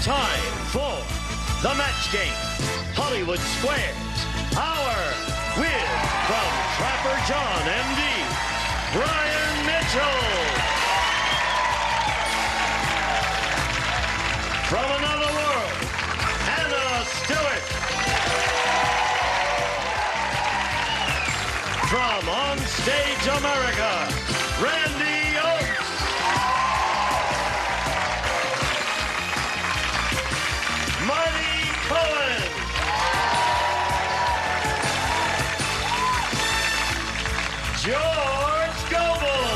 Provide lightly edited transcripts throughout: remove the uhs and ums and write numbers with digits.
time for the match game. Hollywood Squares. Our win from Trapper John, MD, Brian Mitchell. From another world, Hannah Stewart. From On Stage America, Randy Oates. Marty Cohen. George Goebel.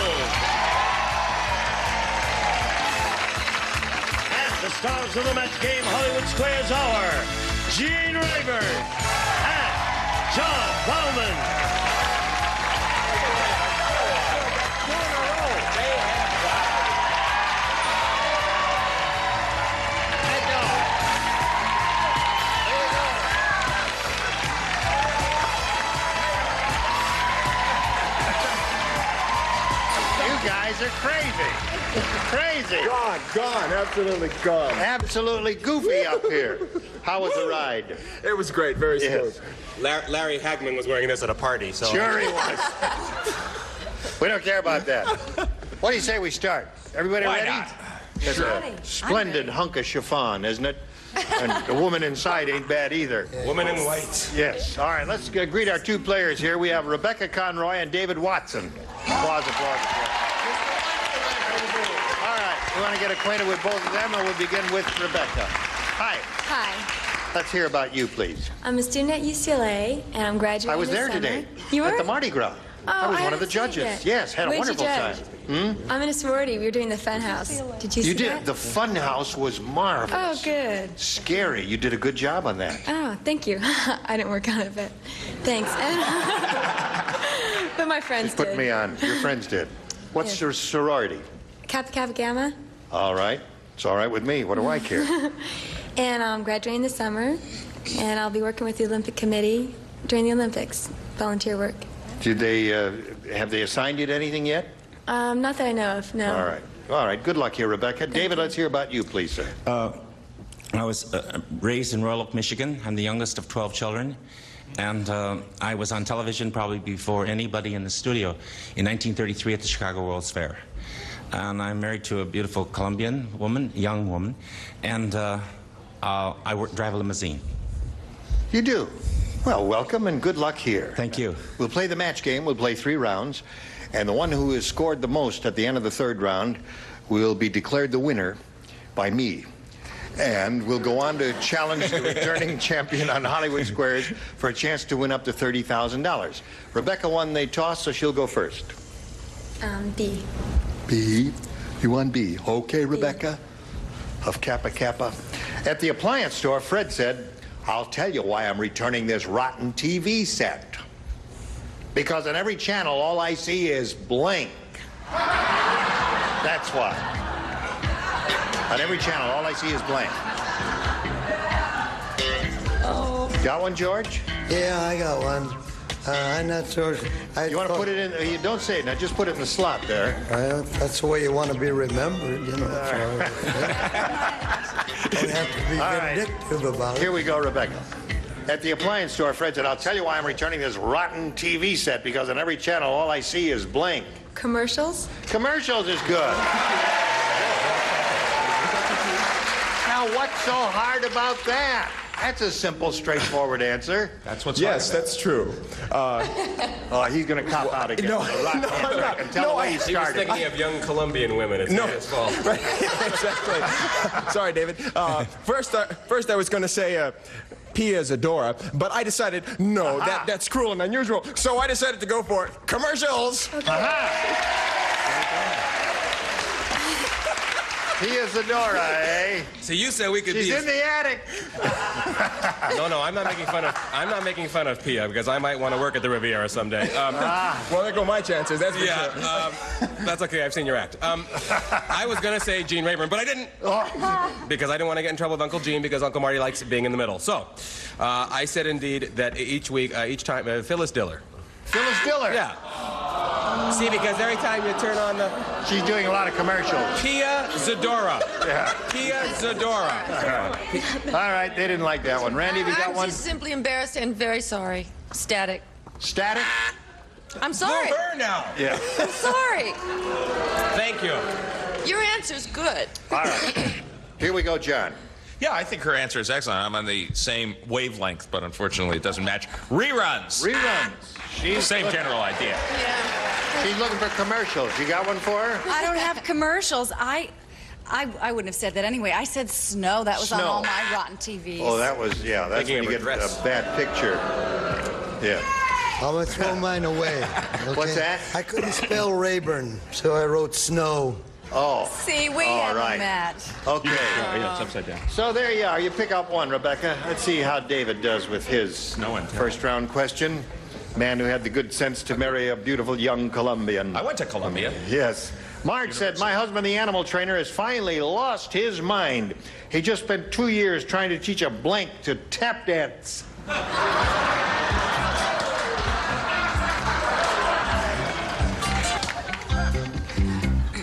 And the stars of the match game, Hollywood Squares Hour, Gene Rayburn and John Bowman. Are crazy. Gone, absolutely gone. Absolutely goofy up here. How was the ride? It was great, very smooth. Larry Hagman was wearing this at a party, so... Sure he was. We don't care about that. What do you say we start? Everybody Why ready? not? It's a splendid hunk of chiffon, isn't it? And the woman inside ain't bad either. Woman in white. Yes. All right, let's greet our two players here. We have Rebecca Conroy and David Watson. Applause, applause, applause. We want to get acquainted with both of them, and we'll begin with Rebecca. Hi. Hi. Let's hear about you, please. I'm a student at UCLA, and I'm graduating I was this there summer. today. You were? At the Mardi Gras. Oh, I was I one of the haven't seen it judges. yet. Yes, had a Where'd you wonderful judge? time. I'm in a sorority. We were doing the Fun House. Did you see You did. that? The Fun House was marvelous. Oh, good. Scary. You did a good job on that. Oh, thank you. I didn't work on it, but thanks. But my friends Put did. me on. Your friends did. What's Yes. your sorority? Kappa Kappa Gamma. All right. It's all right with me. What do I care? And I'm graduating this summer, and I'll be working with the Olympic Committee during the Olympics. Volunteer work. Did they, have they assigned you to anything yet? Not that I know of, no. All right. All right. Good luck here, Rebecca. David, let's hear about you, please, sir. I was raised in Royal Oak, Michigan. I'm the youngest of 12 children. And I was on television probably before anybody in the studio in 1933 at the Chicago World's Fair. And I'm married to a beautiful Colombian woman, young woman. And I drive a limousine. You do? Well, welcome and good luck here. Thank you. We'll play the match game. We'll play 3 rounds. And the one who has scored the most at the end of the 3rd round will be declared the winner by me. And we'll go on to challenge the returning champion on Hollywood Squares for a chance to win up to $30,000. Rebecca won the toss, so she'll go first. B. B? You won B. Okay, Rebecca? Of Kappa Kappa. At the appliance store, Fred said, I'll tell you why I'm returning this rotten TV set. Because on every channel, all I see is blank. That's why. On every channel, all I see is blank. Oh. Got one, George? Yeah, I got one. I'm not sure. You want to put it in? You don't say it now. Just put it in the slot there. That's the way you want to be remembered, you know. Don't have to be vindictive about it. Here we go, Rebecca. At the appliance store, Fred said, I'll tell you why I'm returning this rotten TV set, because on every channel, all I see is blank. Commercials? Commercials is good. Now, what's so hard about that? That's a simple, straightforward answer. That's what's Yes, that's true. Oh, he's going to cop out again. No, The rotten answer. I'm not. I can tell No, the way he He was started. thinking of young Colombian women. It's his fault. Right, exactly. Sorry, David. First I was going to say Pia Zadora, but I decided, no, that's cruel and unusual, so I decided to go for it. Commercials! Pia Zadora, eh? So you said we could She's be... in the attic. No, I'm not making fun of Pia, because I might want to work at the Riviera someday. Well, there go my chances, that's for sure. Yeah, that's okay. I've seen your act. I was going to say Gene Rayburn, but I didn't. Because I didn't want to get in trouble with Uncle Gene, because Uncle Marty likes being in the middle. So, I said indeed that each time, Phyllis Diller. Phyllis Diller. Yeah. See, because every time you turn on the... She's doing a lot of commercials. Pia Zadora. Yeah. Pia Zadora. All right, they didn't like that one. Randy, have you got I'm one? just simply embarrassed and very sorry. Static. Static? I'm sorry. Move her now. Yeah. I'm sorry. Thank you. Your answer's good. All right. Here we go, John. Yeah, I think her answer is excellent. I'm on the same wavelength, but unfortunately it doesn't match. Reruns. Reruns. Same general idea. Yeah. She's looking for commercials. You got one for her? I don't have commercials. I wouldn't have said that anyway. I said snow. That was on Snow. all my rotten TVs. Oh, that was, yeah, that's Thinking when you of get her dress. a bad picture. Yeah. I'm going to throw mine away. Okay? What's that? I couldn't spell Rayburn, so I wrote Snow. Oh. See, we All have right. a match. Okay. Yeah, it's upside down. So there you are. You pick up one, Rebecca. Let's see how David does with his first round question. Man who had the good sense to marry a beautiful young Colombian. I went to Columbia. Yes. Mark said, my husband, the animal trainer, has finally lost his mind. He just spent 2 years trying to teach a blank to tap dance.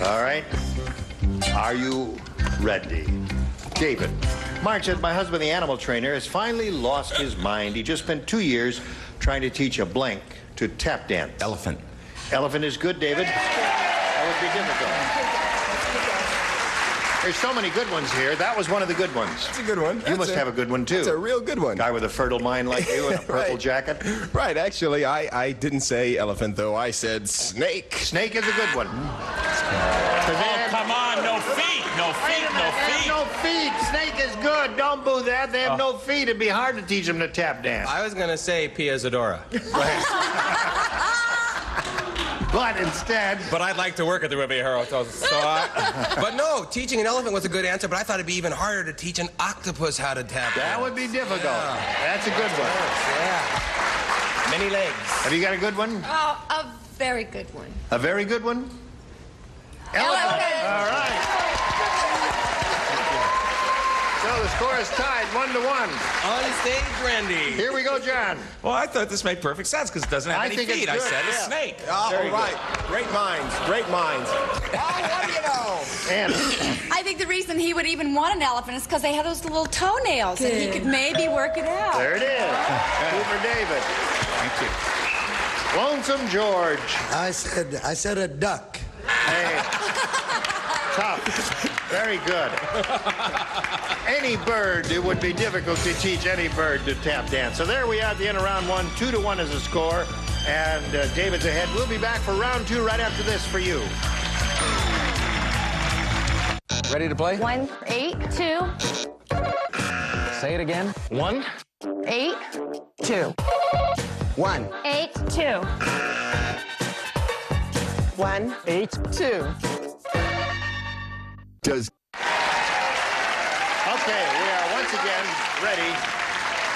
All right. Are you ready? David. Mark said, my husband, the animal trainer, has finally lost his mind. He just spent 2 years trying to teach a blank to tap dance. Elephant. Elephant is good, David. That would be difficult. There's so many good ones here. That was one of the good ones. That's a good one. You must have a good one, too. That's a real good one. Guy with a fertile mind like you and a purple Right. jacket. Right, actually, I didn't say elephant, though. I said snake. Snake is a good one. Oh, come on. No feet. No feet. No They have feet. no feet. Snake is good. Don't boo that. They have no feet. It'd be hard to teach them to tap dance. I was going to say Pia Zadora. But instead... But I'd like to work at the Riviera Hotel, But no, teaching an elephant was a good answer, but I thought it'd be even harder to teach an octopus how to tap That dance. would be difficult. That's a good one. Yeah. Many legs. Have you got a good one? Oh, a very good one. A very good one? Elephant. All right. So the score is tied 1-1. On stage, Randy. Here we go, John. Well, I thought this made perfect sense because it doesn't have I any think it's feet. I good, said a yeah. snake. Oh, Very all right. Great minds. Great minds. Oh, what do you know? And I think the reason he would even want an elephant is because they have those little toenails, and he could maybe work it out. there it is. Two for David. Thank you. Lonesome George. I said a duck. Hey. Tough. Very good. Any bird, it would be difficult to teach any bird to tap dance. So there we are at the end of round one. 2-1 is the score. And David's ahead. We'll be back for round two right after this for you. Ready to play? 1, 8, 2, Say it again. 1, 8, 2, 1, 8, 2. 1, 8, 2. Does Okay, we are once again ready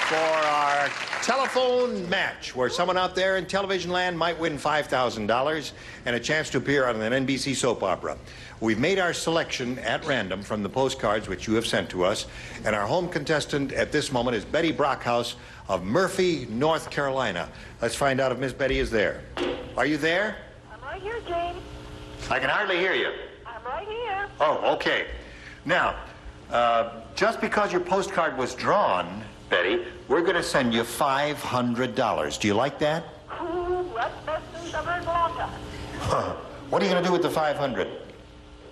for our telephone match, where someone out there in television land might win $5,000 and a chance to appear on an NBC soap opera. We've made our selection at random from the postcards which you have sent to us, and our home contestant at this moment is Betty Brockhouse of Murphy, North Carolina. Let's find out if Miss Betty is there. Are you there? I'm right here, James. I can hardly hear you. I'm right here. Oh, okay. Now, just because your postcard was drawn, Betty, we're going to send you $500. Do you like that? Ooh, that's best news I've heard in a long time. What are you going to do with the 500?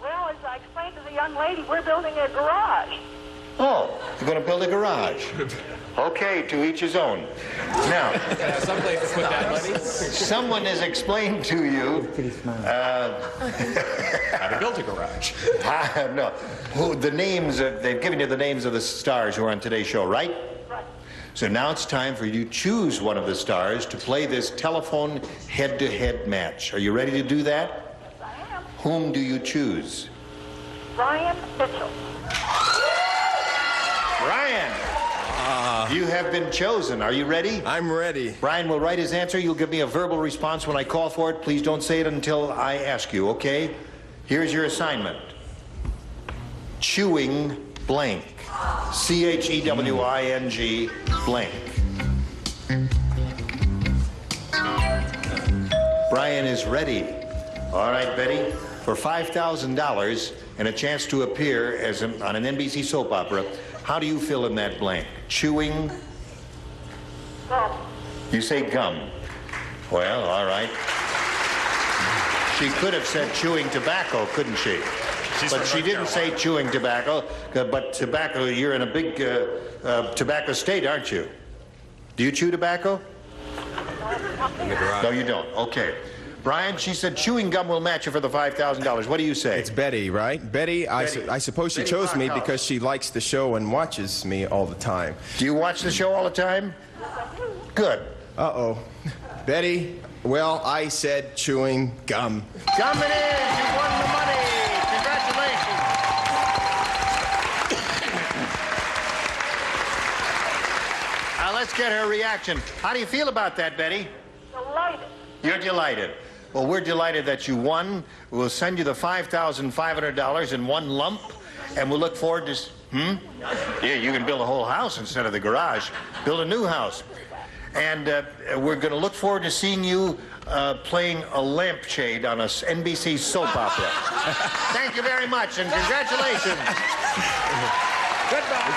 Well, as I explained to the young lady, we're building a garage. Oh, you're going to build a garage. Okay, to each his own. Now, Someplace to put that money. someone has explained to you... How to build a garage. no, the names, they've given you the names of the stars who are on today's show, right? Right. So now it's time for you to choose one of the stars to play this telephone head-to-head match. Are you ready to do that? Yes, I am. Whom do you choose? Brian Mitchell. Brian! You have been chosen. Are you ready? I'm ready. Brian will write his answer. You'll give me a verbal response when I call for it. Please don't say it until I ask you, okay? Here's your assignment. Chewing blank. C-H-E-W-I-N-G blank. Brian is ready. All right, Betty. For $5,000 and a chance to appear on an NBC soap opera, how do you fill in that blank? Chewing? Gum. You say gum. Well, all right. She could have said chewing tobacco, couldn't she? But she didn't say chewing tobacco. But tobacco, you're in a big tobacco state, aren't you? Do you chew tobacco? No, you don't. Okay. Brian, she said chewing gum will match you for the $5,000. What do you say? It's Betty, right? Betty, I suppose she chose me because she likes the show and watches me all the time. Do you watch the show all the time? Good. Uh-oh. Betty, well, I said chewing gum. Gum it is! You won the money! Congratulations! Now let's get her reaction. How do you feel about that, Betty? Delighted. You're delighted. Well, we're delighted that you won. We'll send you the $5,500 in one lump, and we'll look forward to... Yeah, you can build a whole house instead of the garage. Build a new house. And we're going to look forward to seeing you playing a lampshade on a NBC soap opera. Thank you very much, and congratulations. Goodbye.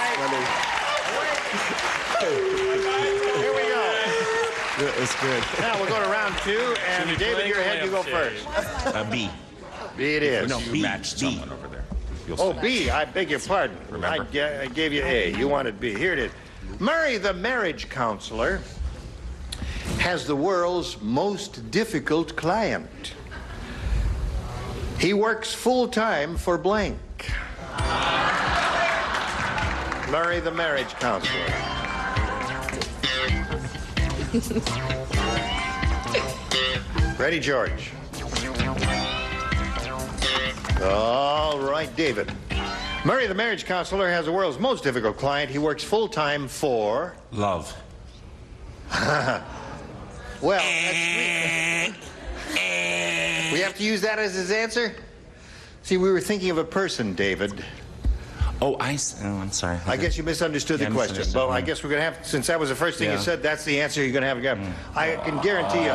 Here we go. It's good. Now we'll go to round two, and David, your head, you go first. B. B it is. No, You B. matched B. someone over there. You'll Oh, see. B, I beg your pardon. Remember? I gave you A. You wanted B. Here it is. Murray, the marriage counselor, has the world's most difficult client. He works full-time for blank. Murray, the marriage counselor. Ready, George? All right, David. Murray, the marriage counselor, has the world's most difficult client. He works full-time for... Love. Well, we have to use that as his answer? See, we were thinking of a person, David. Oh, I'm sorry. I guess you misunderstood the Yeah, question. misunderstood. Well, I guess we're going to have, since that was the first thing you Yeah. said, that's the answer you're going to have again. I can guarantee you.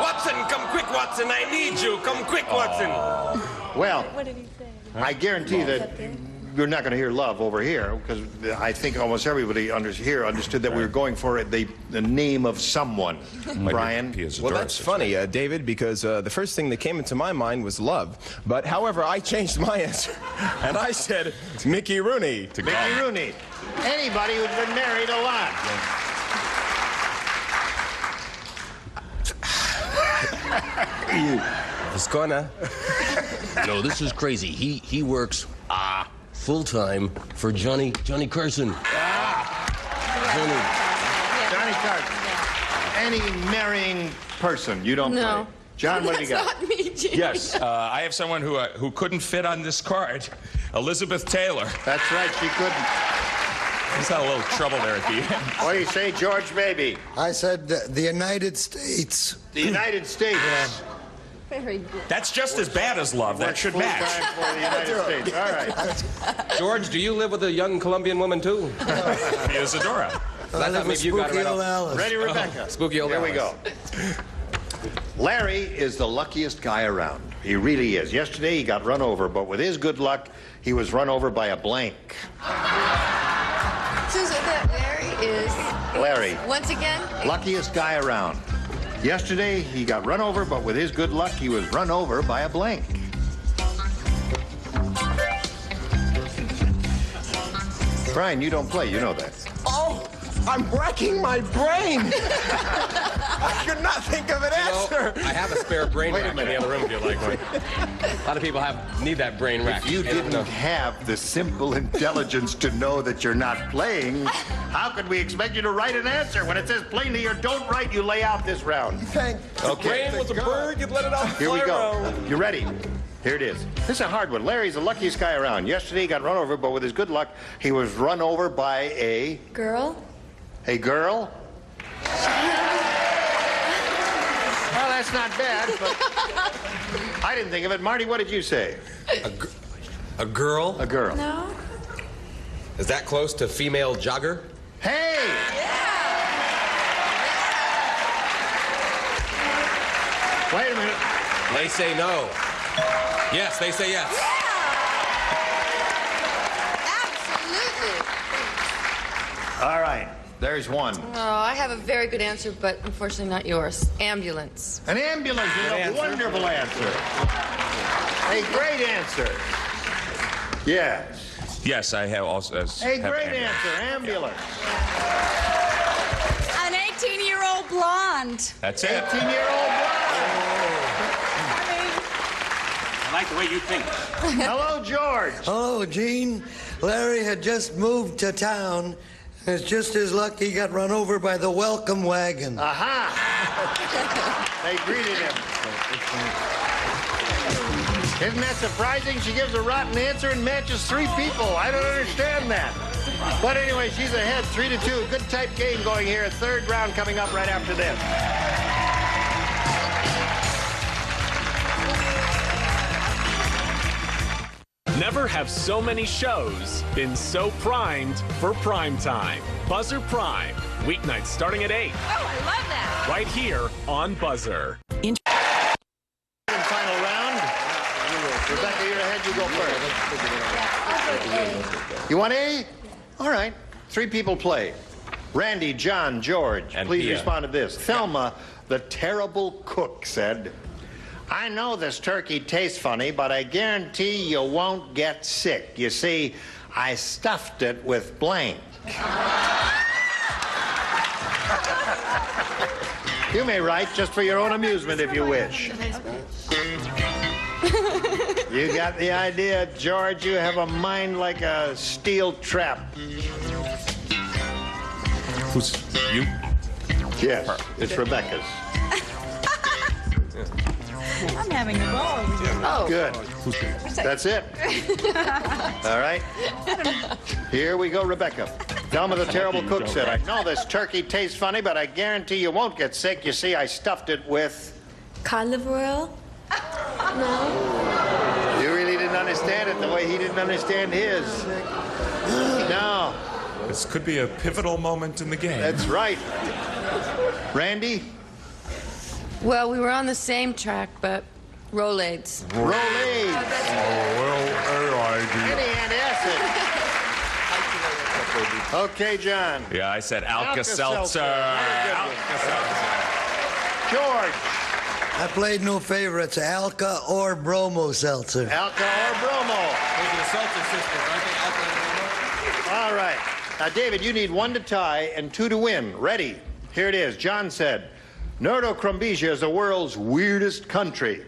Watson, come quick, Watson. I need you. Come quick, Watson. Well, What did he say? I guarantee that you're not going to hear love over here, because I think almost everybody here understood that we were going for the name of someone. Brian? Well, that's funny, David, because the first thing that came into my mind was love. But, however, I changed my answer, and I said Mickey Rooney. Mickey Rooney. Anybody who's been married a lot. Viscona. No, this is crazy. He works full-time for Johnny Carson. Johnny Carson. Any marrying person, you don't No. play. John, what do you got? That's not me, Jimmy. Yes, I have someone who couldn't fit on this card. Elizabeth Taylor. That's right, she couldn't. He's had a little trouble there at the end. What do you say, George Baby? I said the United States. The United States. Very good. That's just as bad as love. That should match. Full-time for the United States. All right. George, do you live with a young Colombian woman, too? Isadora. I thought maybe you got it right Spooky off. Alice. Ready, Rebecca? Spooky old Here we go. Alice. Larry is the luckiest guy around. He really is. Yesterday, he got run over, but with his good luck, he was run over by a blank. Susan, that Larry is... Larry. Once again? Luckiest guy around. Yesterday, he got run over, but with his good luck, he was run over by a blank. Brian, you don't play. You know that. Oh, I'm racking my brain. I could not think of an answer. I have a spare brain Wait a rack in the minute. other room if you'd like one. A lot of people need that brain rack. If you didn't have the simple intelligence to know that you're not playing, how could we expect you to write an answer? When it says plainly here, don't write, you lay out this round. Thank Okay. Brain was a bird, you'd let it out. Here we fly go. around. You ready? Here it is. This is a hard one. Larry's the luckiest guy around. Yesterday he got run over, but with his good luck, he was run over by a Girl? girl. Well, that's not bad, but I didn't think of it. Marty, what did you say? A girl? A girl. No? Is that close to female jogger? Hey! Wait a minute. They say no. Yes, they say yes. Absolutely. All right, there's one. Oh, I have a very good answer, but unfortunately not yours. Ambulance. An ambulance is a wonderful answer. A great answer. Yes. Yes, I have also. A great answer, ambulance. An 18-year-old blonde. That's it. 18-year-old blonde. I like the way you think. Hello, George. Oh, Gene, Larry had just moved to town. It's just his luck he got run over by the welcome wagon. Aha! They greeted him. Isn't that surprising? She gives a rotten answer and matches 3 people. I don't understand that. But anyway, she's ahead 3-2. Good type game going here. 3rd round coming up right after this. Never have so many shows been so primed for prime time. Buzzer Prime, weeknights starting at 8. Oh, I love that. Right here on Buzzer. Final round. Rebecca, you're ahead. You go first. You want A? All right. 3 people play. Randy, John, George. And Please Pia. respond to this. Thelma, the terrible cook, said, I know this turkey tastes funny, but I guarantee you won't get sick. You see, I stuffed it with blank. You may write just for your own amusement if you wish. You got the idea, George. You have a mind like a steel trap. Who's you? Yes, it's Rebecca's. I'm having a ball. Oh. Good. That's it. All right. Here we go, Rebecca. Thelma the terrible cook said, I know this turkey tastes funny, but I guarantee you won't get sick. You see, I stuffed it with... Cod liver oil? No. You really didn't understand it the way he didn't understand his. No. This could be a pivotal moment in the game. That's right. Randy? Well, we were on the same track, but Rolaids. Rolaids. Any antacid. Okay, John. Yeah, I said Alka-Seltzer. George. I played no favorites, Alka or Bromo Seltzer. Alka or Bromo. Those are the Seltzer sisters, aren't they? Alka and Bromo? All right. Now, David, you need 1 to tie and 2 to win. Ready? Here it is. John said, Nerdo-Krumbesia is the world's weirdest country.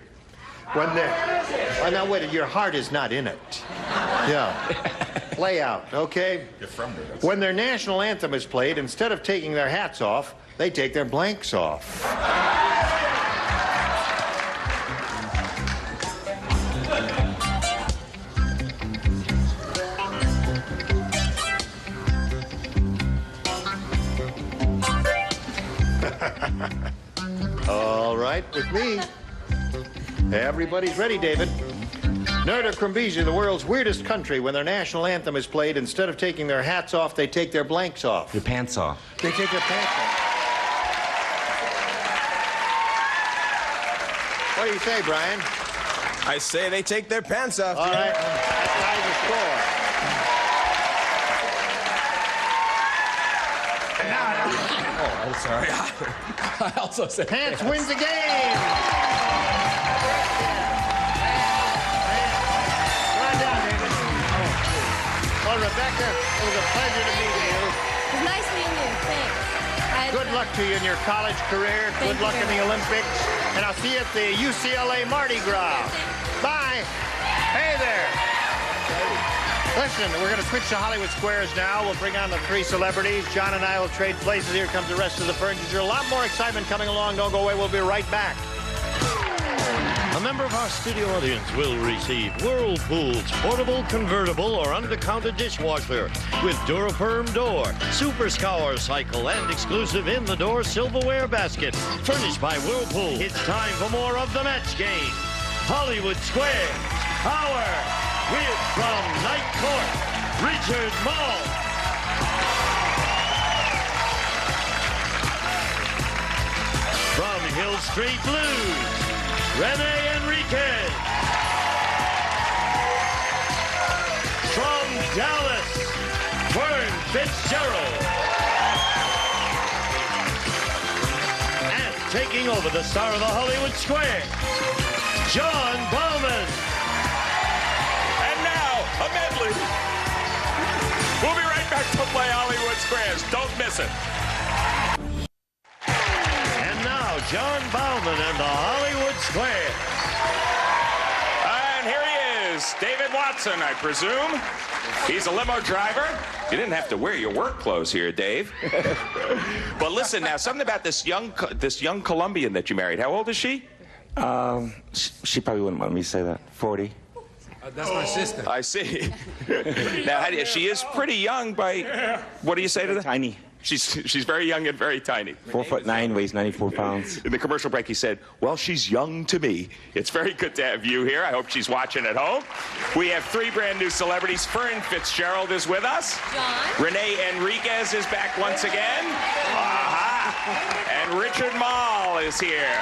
When they're... Oh, now, wait, your heart is not in it. Yeah. Play out, okay? You're from there. When their national anthem is played, instead of taking their hats off, they take their blanks off. All right, with me. Everybody's ready, David. Nerdo-Krumbesia, the world's weirdest country. When their national anthem is played, instead of taking their hats off, they take their blanks off. Your pants off. They take their pants off. What do you say, Brian? I say they take their pants off. All right, that ties the score. Oh, I'm sorry. I also said Pants wins the game. Well done, David. Well, Rebecca, it was a pleasure to meet you. It's nice meeting you. Thanks. Good luck to you in your college career. Good luck in the Olympics. And I'll see you at the UCLA Mardi Gras. Bye. Hey there. Listen, we're going to switch to Hollywood Squares now. We'll bring on the 3 celebrities. John and I will trade places. Here comes the rest of the furniture. A lot more excitement coming along. Don't go away. We'll be right back. A member of our studio audience will receive Whirlpool's portable, convertible, or undercounted dishwasher with Duraperm door, Super Scour cycle, and exclusive in-the-door silverware basket. Furnished by Whirlpool. It's time for more of the match game. Hollywood Square. Power with from Night Court, Richard Moll. From Hill Street Blues, Rene Enriquez. From Dallas, Vern Fitzgerald. And taking over the star of the Hollywood Square, John Bowman. And now, a medley. We'll be right back to play Hollywood Squares. Don't miss it. And now, John Bowman and the Hollywood Square. And here he is, David Watson, I presume. He's a limo driver. You didn't have to wear your work clothes here, Dave. But listen now, something about this young Colombian that you married. How old is she? She probably wouldn't want me to say that. 40. That's my sister. I see. Now, she is pretty young by, what do you say to that? Tiny. She's very young and very tiny. 4'9", weighs 94 pounds. In the commercial break, he said, well, she's young to me. It's very good to have you here. I hope she's watching at home. We have 3 brand new celebrities. Vern Fitzgerald is with us. John. Rene Enriquez is back once again. And Richard Mall is here.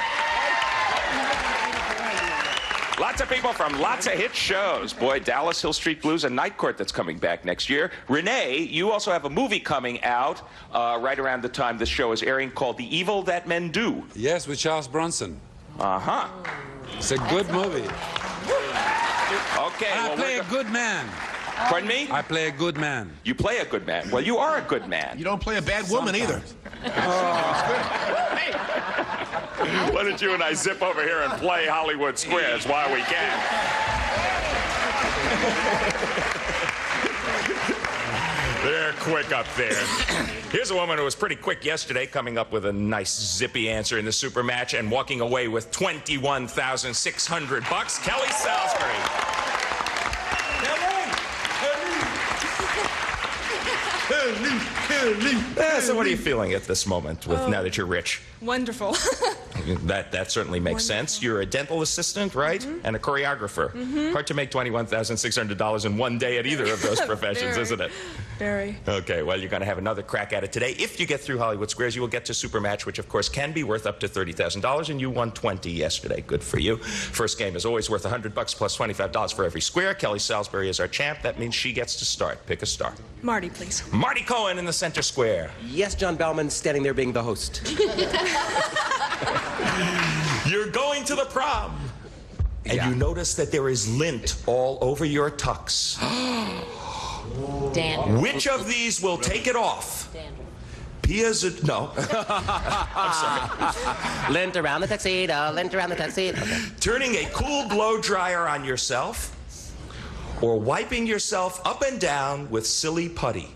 Lots of people from lots of hit shows. Boy, Dallas, Hill Street Blues, and Night Court that's coming back next year. Renee, you also have a movie coming out right around the time this show is airing called The Evil That Men Do. Yes, with Charles Bronson. Uh-huh. It's a good movie. Okay. And I play a good man. Pardon me? I play a good man. You play a good man. Well, you are a good man. You don't play a bad woman either. Why don't you and I zip over here and play Hollywood Squares while we can? They're quick up there. Here's a woman who was pretty quick yesterday, coming up with a nice zippy answer in the super match and walking away with $21,600. Kelly Salisbury. So what are you feeling at this moment now that you're rich? Wonderful. That certainly makes sense. You're a dental assistant, right? And a choreographer. Hard to make $21,600 in one day at either of those professions, isn't it? Very. Okay, well, you're going to have another crack at it today. If you get through Hollywood Squares, you will get to Supermatch, which, of course, can be worth up to $30,000, and you won 20 yesterday. Good for you. First game is always worth $100 plus $25 for every square. Kelly Salisbury is our champ. That means she gets to start. Pick a star. Marty, please. Marty Cohen in the center square. Yes, John Bauman, standing there being the host. You're going to the prom. And you notice that there is lint all over your tux. Dan. Which of these will take it off? No. I'm sorry. Lint around the tuxedo, lint around the tuxedo. Okay. Turning a cool blow dryer on yourself or wiping yourself up and down with silly putty.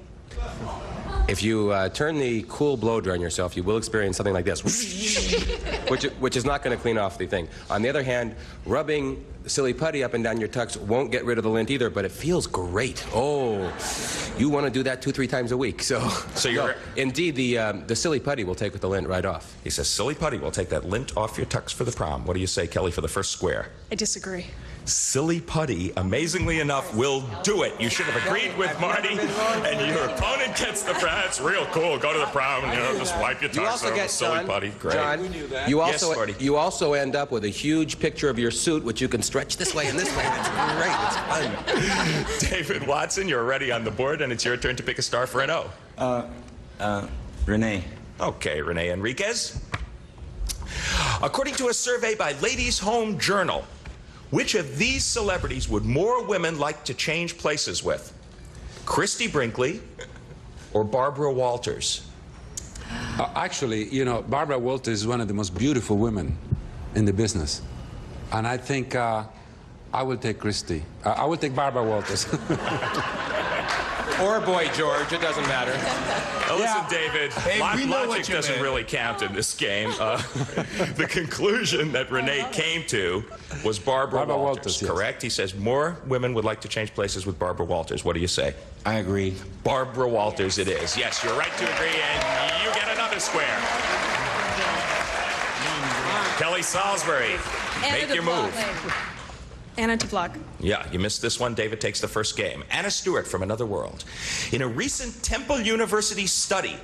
If you turn the cool blow dryer on yourself, you will experience something like this, which is not going to clean off the thing. On the other hand, rubbing silly putty up and down your tux won't get rid of the lint either, but it feels great. Oh, you want to do that 2-3 times a week. So you're... No, indeed, the silly putty will take the lint right off. He says silly putty will take that lint off your tux for the prom. What do you say, Kelly, for the first square? I disagree. Silly putty, amazingly enough, will do it. You should have agreed with Marty, and your opponent gets the prom. It's real cool. Go to the prom and just wipe your tux over with silly putty. Great. John, you also end up with a huge picture of your suit, which you can stretch this way and this way. It's great. It's fun. David Watson, you're already on the board, and it's your turn to pick a star for an O. Renee. Okay, Rene Enriquez. According to a survey by Ladies' Home Journal, which of these celebrities would more women like to change places with? Christy Brinkley or Barbara Walters? Actually, you know, Barbara Walters is one of the most beautiful women in the business. And I think I will take Christy. I will take Barbara Walters. Or Boy George, it doesn't matter. Listen, David, Hey, we know logic what you doesn't meant. really count in this game. The conclusion that Renee came to was Barbara Walters, yes. correct? He says more women would like to change places with Barbara Walters. What do you say? I agree. Barbara Walters it is. Yes, you're right to agree, and you get another square. Kelly Salisbury, make your move. Anna Tavlok. Yeah, you missed this one. David takes the first game. Anna Stewart from Another World. In a recent Temple University study,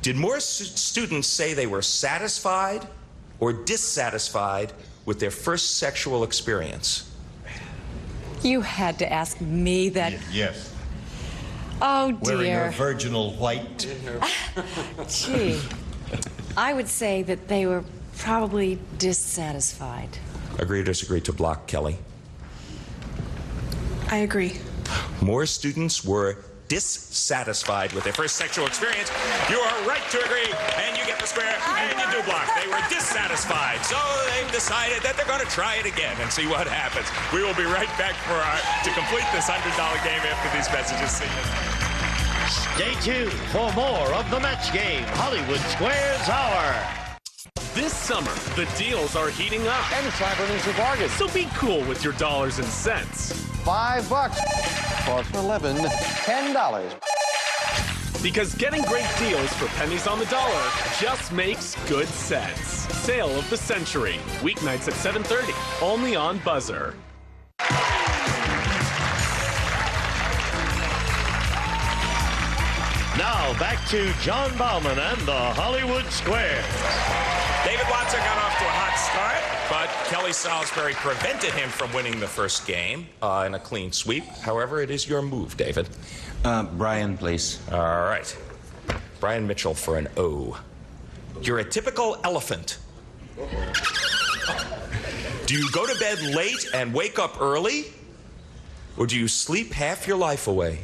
did more students say they were satisfied or dissatisfied with their first sexual experience? You had to ask me that. Yes. Oh, dear. Wearing her virginal white. Gee. I would say that they were probably dissatisfied. Agree or disagree to block, Kelly? I agree. More students were dissatisfied with their first sexual experience. You are right to agree, and you get the square, and you do block. They were dissatisfied, so they've decided that they're going to try it again and see what happens. We will be right back to complete this $100 game after these messages. See you. Stay tuned for more of the Match Game Hollywood Squares Hour. This summer, the deals are heating up. And it's time for an instant bargain. So be cool with your dollars and cents. $5. Cost for 11, $10. Because getting great deals for pennies on the dollar just makes good sense. Sale of the century. Weeknights at 7:30. Only on Buzzer. Now back to John Bauman and the Hollywood Squares. David Watson got off to a hot start, but Kelly Salisbury prevented him from winning the first game in a clean sweep. However, it is your move, David. Brian, please. All right. Brian Mitchell for an O. You're a typical elephant. Do you go to bed late and wake up early? Or do you sleep half your life away?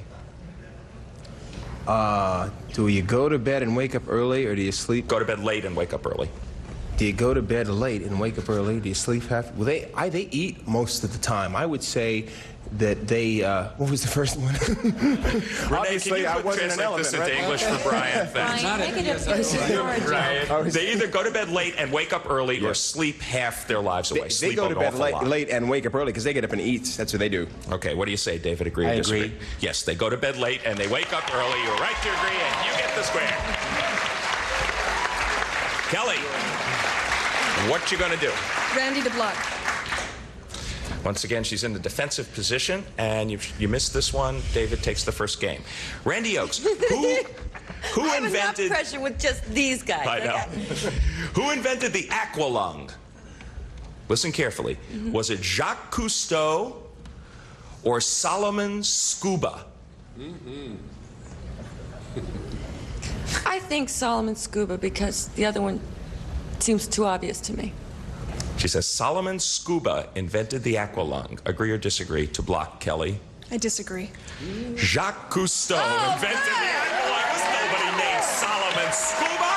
Do you go to bed and wake up early, or do you sleep? Go to bed late and wake up early. Do you go to bed late and wake up early? Do you sleep half? Well, they eat most of the time. I would say that they. What was the first one? Obviously, I wasn't an elephant. This into English for Brian. Thanks. They either go to bed late and wake up early, or sleep half their lives away. They go to bed late and wake up early because they get up and eat. That's what they do. Okay, what do you say, David? Agree or disagree? Agree. Yes, they go to bed late and they wake up early. You're right to agree, and you get the square. Kelly, what you gonna do? Randy to block. Once again, she's in the defensive position, and you missed this one. David takes the first game. Randy Oakes, who I have invented? enough pressure with just these guys. I know. Who invented the aqualung? Listen carefully. Was it Jacques Cousteau or Solomon Scuba? I think Solomon Scuba because the other one seems too obvious to me. She says Solomon Scuba invented the aqualung. Agree or disagree to block, Kelly? I disagree. Jacques Cousteau invented the aqualung. Was nobody named Solomon Scuba?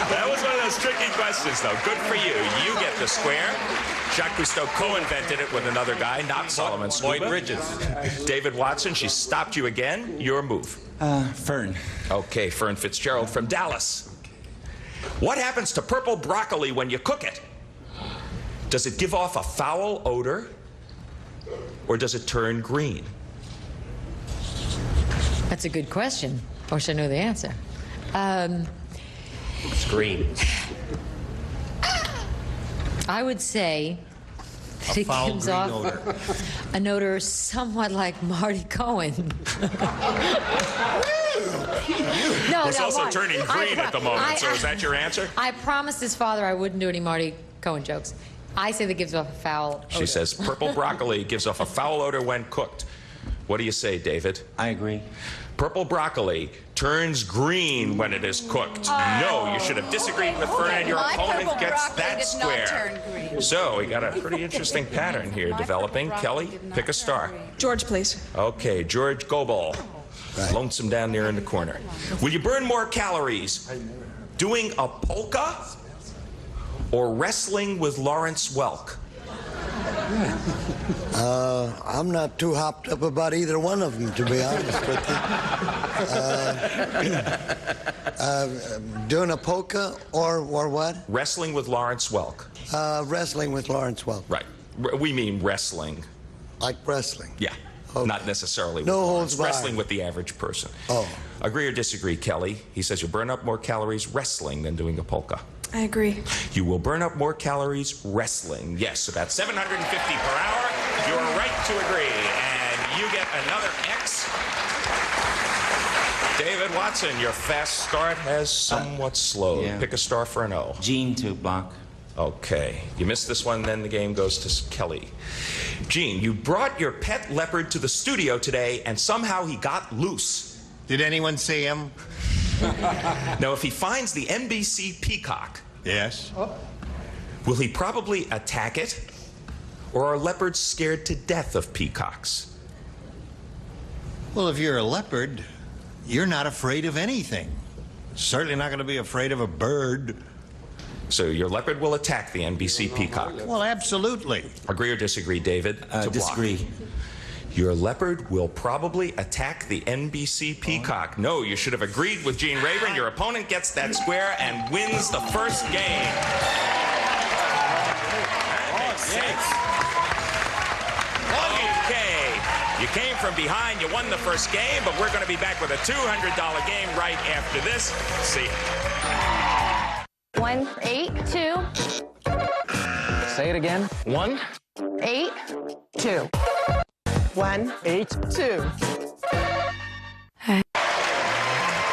That was one of those tricky questions, though. Good for you. You get the square. Jacques Cousteau co-invented it with another guy, not Solomon Scuba. Boyd Bridges. David Watson, she stopped you again. Your move. Fern. Okay, Fern Fitzgerald from Dallas. What happens to purple broccoli when you cook it? Does it give off a foul odor, or does it turn green? That's a good question. Or should I know the answer? It's green. I would say that it foul gives green off odor. an odor somewhat like Marty Cohen. No, It's also Marty. turning green at the moment, so is that your answer? I promised his father I wouldn't do any Marty Cohen jokes. I say that gives off a foul odor. She says purple broccoli gives off a foul odor when cooked. What do you say, David? I agree. Purple broccoli turns green when it is cooked. No, you should have disagreed with Fern, and your My opponent purple gets broccoli that did square. not turn green. So we got a pretty interesting pattern here developing. Kelly, pick a star. George, please. Okay, George Gobel. Lonesome down there in the corner. Will you burn more calories doing a polka or wrestling with Lawrence Welk? I'm not too hopped up about either one of them, to be honest with you. Doing a polka or what? Wrestling with Lawrence Welk. Wrestling with Lawrence Welk. Right. We mean wrestling. Like wrestling. Yeah. Okay. Not necessarily with No Lawrence. holds barred. Wrestling with the average person. Oh. Agree or disagree, Kelly? He says you'll burn up more calories wrestling than doing a polka. I agree. You will burn up more calories wrestling. Yes, about 750 per hour. You're right to agree. And you get another X. David Watson, your fast start has somewhat slowed. Yeah. Pick a star for an O. Gene to block. Okay. You missed this one, then the game goes to Kelly. Gene, you brought your pet leopard to the studio today, and somehow he got loose. Did anyone see him? Now, if he finds the NBC peacock... Yes? Will he probably attack it? Or are leopards scared to death of peacocks? Well, if you're a leopard, you're not afraid of anything. Certainly not going to be afraid of a bird. So your leopard will attack the NBC peacock? Well, absolutely. Agree or disagree, David? Disagree. Your leopard will probably attack the NBC peacock. No, you should have agreed with Gene Rayburn. Your opponent gets that square and wins the first game. That makes sense. Okay. You came from behind. You won the first game, but we're going to be back with a $200 game right after this. See ya. 1, 8, 2. Say it again. 1, 8, 2. 1, 8, 2.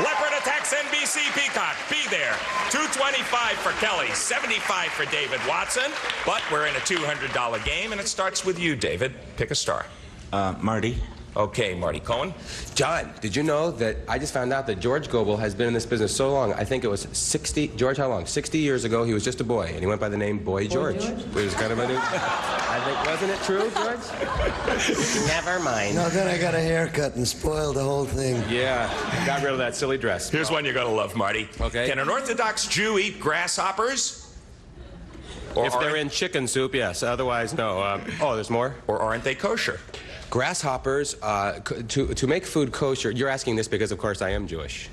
Leopard attacks NBC peacock. Be there. $225 for Kelly, $75 for David Watson. But we're in a $200 game, and it starts with you, David. Pick a star. Marty. Okay, Marty Cohen. John, did you know that I just found out that George Goebel has been in this business so long? I think it was 60. George, how long? 60 years ago, he was just a boy, and he went by the name Boy George. It was kind of a new. I think, wasn't it true, George? Never mind. No, then I got a haircut and spoiled the whole thing. Yeah, got rid of that silly dress. Here's one you're going to love, Marty. Okay. Can an Orthodox Jew eat grasshoppers? Or if they're in chicken soup, yes. Otherwise, no. Oh, there's more? Or aren't they kosher? Grasshoppers, to make food kosher, you're asking this because, of course, I am Jewish.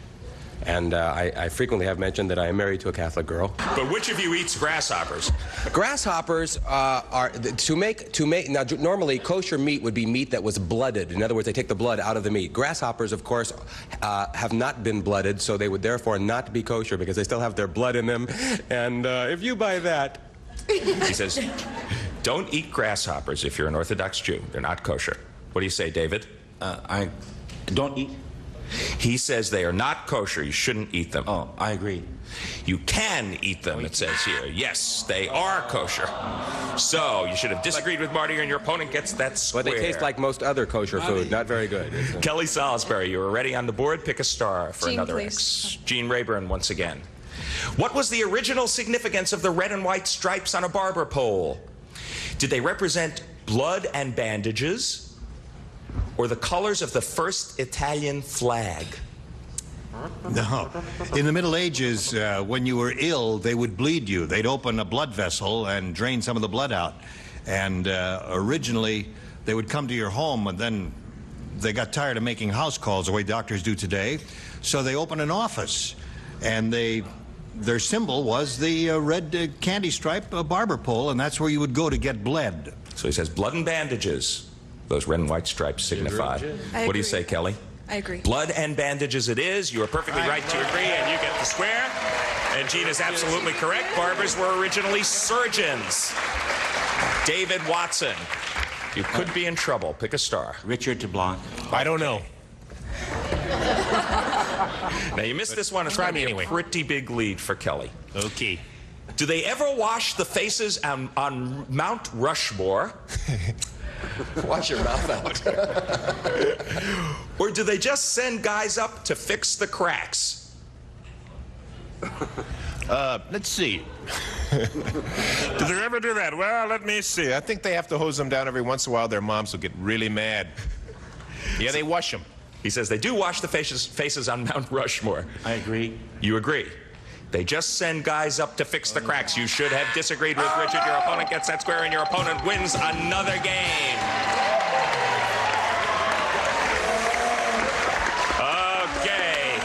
And I frequently have mentioned that I am married to a Catholic girl. But which of you eats grasshoppers? Grasshoppers are, to make, now normally kosher meat would be meat that was blooded. In other words, they take the blood out of the meat. Grasshoppers, of course, have not been blooded, so they would therefore not be kosher because they still have their blood in them. And if you buy that... He says, don't eat grasshoppers if you're an Orthodox Jew. They're not kosher. What do you say, David? I don't eat. He says they are not kosher. You shouldn't eat them. Oh, I agree. You can eat them, it says here. Yes, they are kosher. So you should have disagreed with Marty, and your opponent gets that square. But they taste like most other kosher food. Not very good. Kelly Salisbury, you are ready on the board. Pick a star for Gene, another please. X. Gene Rayburn once again. What was the original significance of the red and white stripes on a barber pole? Did they represent blood and bandages, or the colors of the first Italian flag? No. In the Middle Ages, when you were ill, they would bleed you. They'd open a blood vessel and drain some of the blood out. And originally, they would come to your home, and then they got tired of making house calls the way doctors do today. So they opened an office, and their symbol was the red candy stripe barber pole, and that's where you would go to get bled. So he says blood and bandages. Those red and white stripes signify. What do you say, Kelly? I agree. Blood and bandages it is. You are perfectly right to agree, and you get the square. And Gene is absolutely correct. Barbers were originally surgeons. David Watson, you could be in trouble. Pick a star. Richard DeBlanc. I don't know. Now, you missed this one. It's Try going to me be anyway. a pretty big lead for Kelly. Okay. Do they ever wash the faces on Mount Rushmore? Wash your mouth out. Or do they just send guys up to fix the cracks? Let's see. Do they ever do that? Well, let me see. I think they have to hose them down every once in a while. Their moms will get really mad. Yeah, they wash them. He says they do wash the faces on Mount Rushmore. I agree. You agree? They just send guys up to fix the cracks. You should have disagreed with Richard. Your opponent gets that square, and your opponent wins another game. Okay.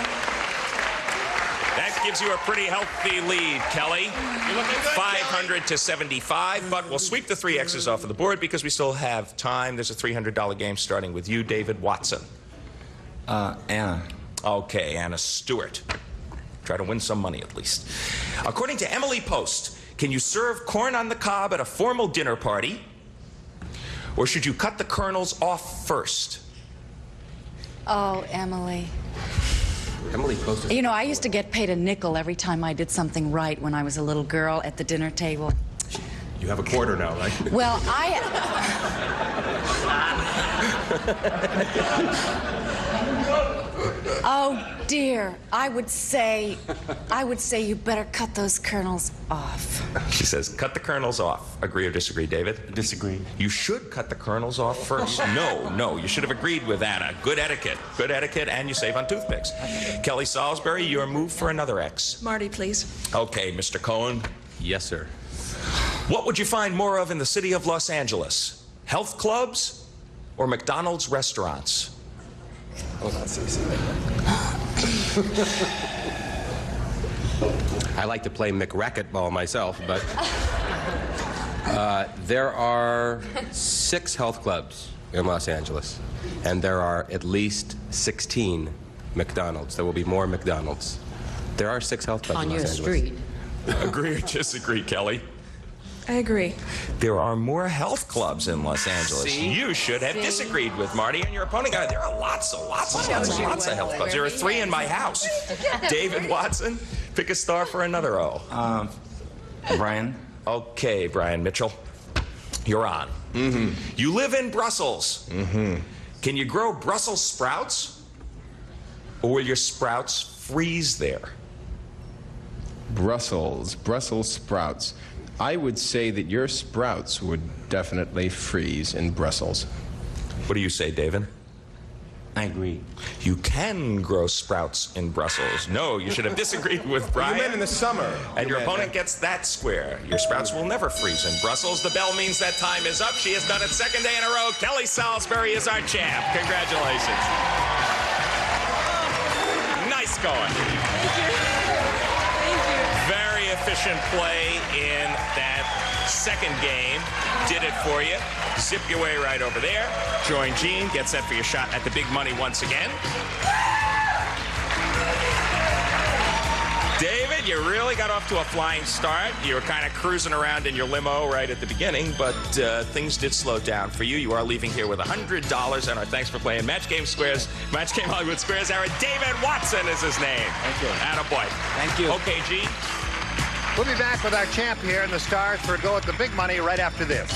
That gives you a pretty healthy lead, Kelly. 500 to 75, but we'll sweep the 3 X's off of the board because we still have time. There's a $300 game starting with you, David Watson. Anna. Okay, Anna Stewart. Try to win some money at least. According to Emily Post, can you serve corn on the cob at a formal dinner party? Or should you cut the kernels off first? Oh, Emily. Emily posted. You know, I used to get paid a nickel every time I did something right when I was a little girl at the dinner table. You have a quarter now, right? Well, oh dear, I would say you better cut those kernels off. She says, cut the kernels off. Agree or disagree, David? Disagree. You should cut the kernels off first. No, you should have agreed with Anna. Good etiquette, and you save on toothpicks. Kelly Salisbury, you're moved for another X. Marty, please. Okay, Mr. Cohen. Yes, sir. What would you find more of in the city of Los Angeles? Health clubs or McDonald's restaurants? Oh, that's easy. I like to play McRacquetball myself, but there are 6 health clubs in Los Angeles, and there are at least 16 McDonald's. There will be more McDonald's. There are 6 health clubs in Los Angeles. On your street. Agree or disagree, Kelly? I agree. There are more health clubs in Los Angeles. See? You should have disagreed with Marty and your opponent. There are lots of health clubs. There are 3 in my house. David Watson, pick a star for another O. Brian. Okay, Brian Mitchell. You're on. You live in Brussels. Can you grow Brussels sprouts? Or will your sprouts freeze there? Brussels sprouts. I would say that your sprouts would definitely freeze in Brussels. What do you say, David? I agree. You can grow sprouts in Brussels. No, you should have disagreed with Brian. You meant in the summer. And your opponent gets that square. Your sprouts will never freeze in Brussels. The bell means that time is up. She has done it 2nd day in a row. Kelly Salisbury is our champ. Congratulations. Nice going. Very efficient play in that 2nd game. Did it for you. Zip your way right over there. Join Gene. Get set for your shot at the big money once again. David, you really got off to a flying start. You were kind of cruising around in your limo right at the beginning, but things did slow down for you. You are leaving here with $100, and our thanks for playing Match Game Squares. Match Game Hollywood Squares. David Watson is his name. Thank you. Attaboy. Thank you. Okay, Gene. We'll be back with our champ here and the stars for a go at the big money right after this.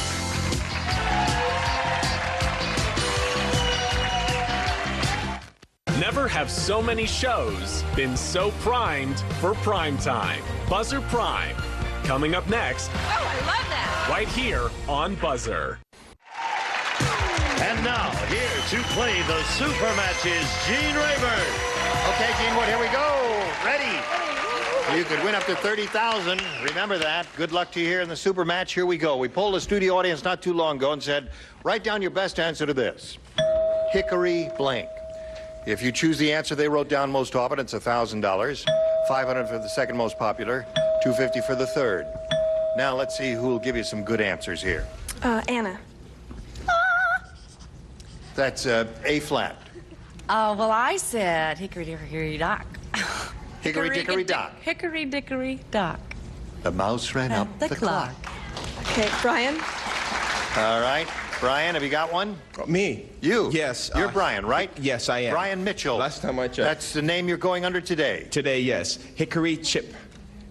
Never have so many shows been so primed for prime time. Buzzer Prime. Coming up next. Oh, I love that. Right here on Buzzer. And now, here to play the super matches, Gene Rayburn. Okay, Gene Wood, here we go. Ready? You could win up to $30,000. Remember that. Good luck to you here in the super match. Here we go. We polled a studio audience not too long ago and said, write down your best answer to this. Hickory blank. If you choose the answer they wrote down most often, it's $1,000. $500 for the second most popular. $250 for the third. Now let's see who will give you some good answers here. Anna. That's A flat. Oh, well, I said hickory dickory dock. Hickory dickory dock. Hickory dickory dock. The mouse ran up the clock. Okay, Brian. All right. Brian, have you got one? Me? You? Yes. You're Brian, right? Yes, I am. Brian Mitchell. Last time I checked. That's the name you're going under today. Today, yes. Hickory Chip.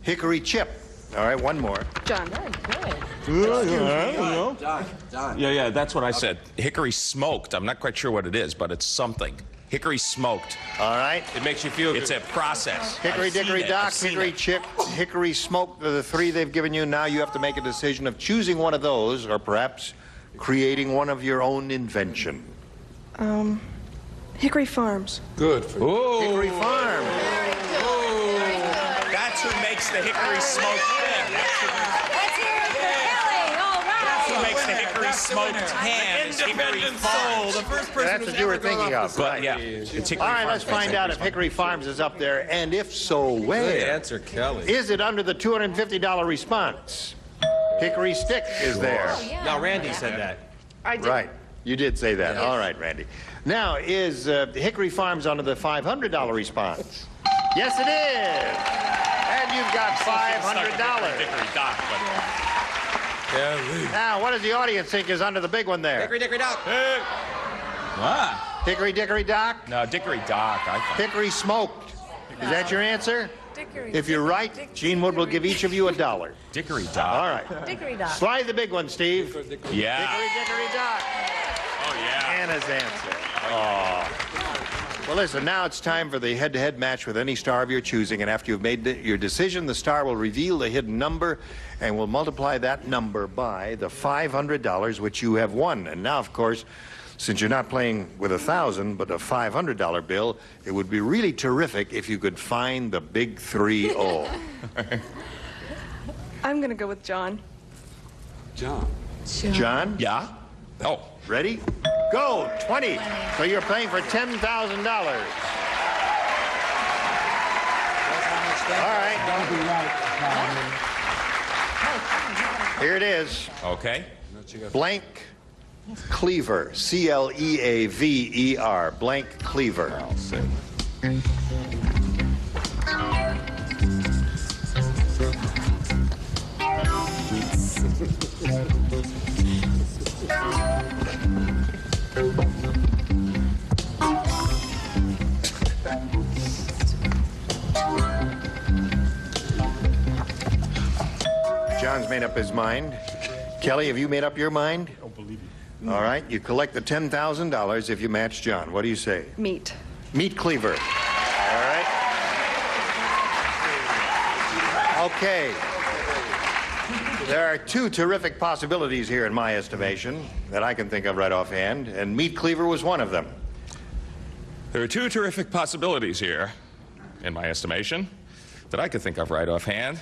Hickory Chip. All right, one more. John. Yeah, that's what I said. Hickory smoked. I'm not quite sure what it is, but it's something. Hickory smoked. All right. It makes you feel good. It's a process. Hickory dickory dock, hickory chip, hickory smoke. The 3 they've given you. Now you have to make a decision of choosing one of those or perhaps creating one of your own invention. Hickory Farms. Good for you. Hickory Farm. That's who makes the hickory smoke thing. Let's hear it for Kelly. All right. That's who makes the hickory smoked ham. Is Hickory Farms. The first person That's what you were thinking of. But yeah, it's Hickory All right, Farms. let's find out if Hickory Farms is up there, and if so, where? Good answer, Kelly. Is it under the $250 response? Hickory Stick is there. Now, Randy said that. I did. Right. You did say that. All right, Randy. Now, is Hickory Farms under the $500 response? Yes, it is. And you've got $500. Hickory Dock, but Now, what does the audience think is under the big one there? Hickory dickory dock. Hickory dickory dock? no, Dickory Dock. I thought. Hickory smoked. Is that your answer? Dickory. If you're right, Gene Wood will give each of you $1. Dickory Dock. All right. Dickory Dock. Slide the big one, Steve. Yeah. Dickory Dock. Oh, yeah. Anna's answer. Oh. Well, listen, now it's time for the head-to-head match with any star of your choosing, and after you've made your decision, the star will reveal the hidden number, and will multiply that number by the $500 which you have won. And now, of course, since you're not playing with $1,000 but a $500 bill, it would be really terrific if you could find the big 3-0. I'm going to go with John. John. John? Yeah? Oh. Ready? Go! 20. So you're playing for $10,000. All right. Here it is. Okay. Blank Cleaver. C-L-E-A-V-E-R. Blank Cleaver. I'll see. John's made up his mind. Kelly, have you made up your mind? I don't believe you. All right, you collect the $10,000 if you match John. What do you say? Meat. Meat Cleaver. All right. Okay. There are two terrific possibilities here in my estimation that I can think of right offhand, and Meat Cleaver was one of them. There are two terrific possibilities here, in my estimation, that I could think of right offhand.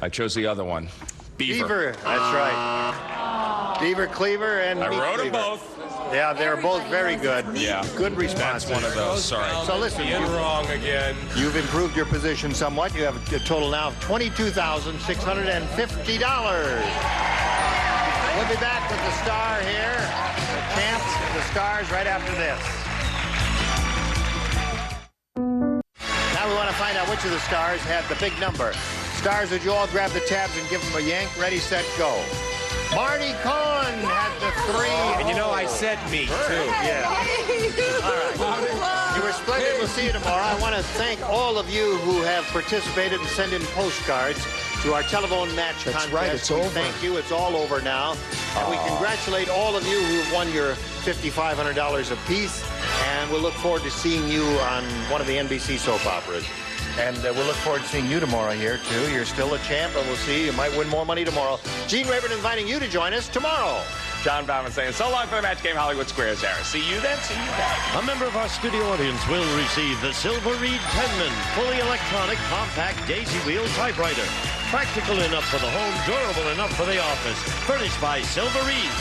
I chose the other one. Beaver. That's right. Beaver Cleaver and I Meat wrote them Cleaver. both. Yeah, they're both very good. Yeah. Good response. That's one of those, sorry. So listen, Being wrong again. you've improved your position somewhat. You have a total now of $22,650. We'll be back with the star here, the champs, the stars, right after this. Now we want to find out which of the stars had the big number. Stars, would you all grab the tabs and give them a yank? Ready, set, go. Marty Cohen had the 3. And you know, I said meat, too. Yeah. All right. You were splendid. We'll see you tomorrow. I want to thank all of you who have participated and sent in postcards to our telephone match contest. That's right, it's over. Thank you. It's all over now. And we congratulate all of you who have won your $5,500 apiece. And we'll look forward to seeing you on one of the NBC soap operas. And we'll look forward to seeing you tomorrow here, too. You're still a champ, and we'll see you. You might win more money tomorrow. Gene Rayburn inviting you to join us tomorrow. John Bauman saying so long for the match game, Hollywood Squares era. See you then, see you then. A member of our studio audience will receive the Silver Reed Penman, fully electronic, compact, daisy wheel typewriter. Practical enough for the home, durable enough for the office. Furnished by Silver Reed.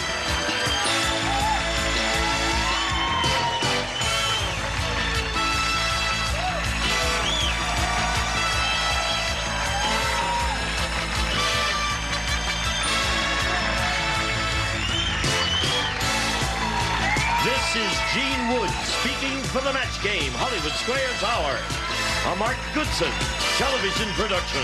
This is Gene Wood speaking for the match game, Hollywood Squares Hour. A Mark Goodson television production.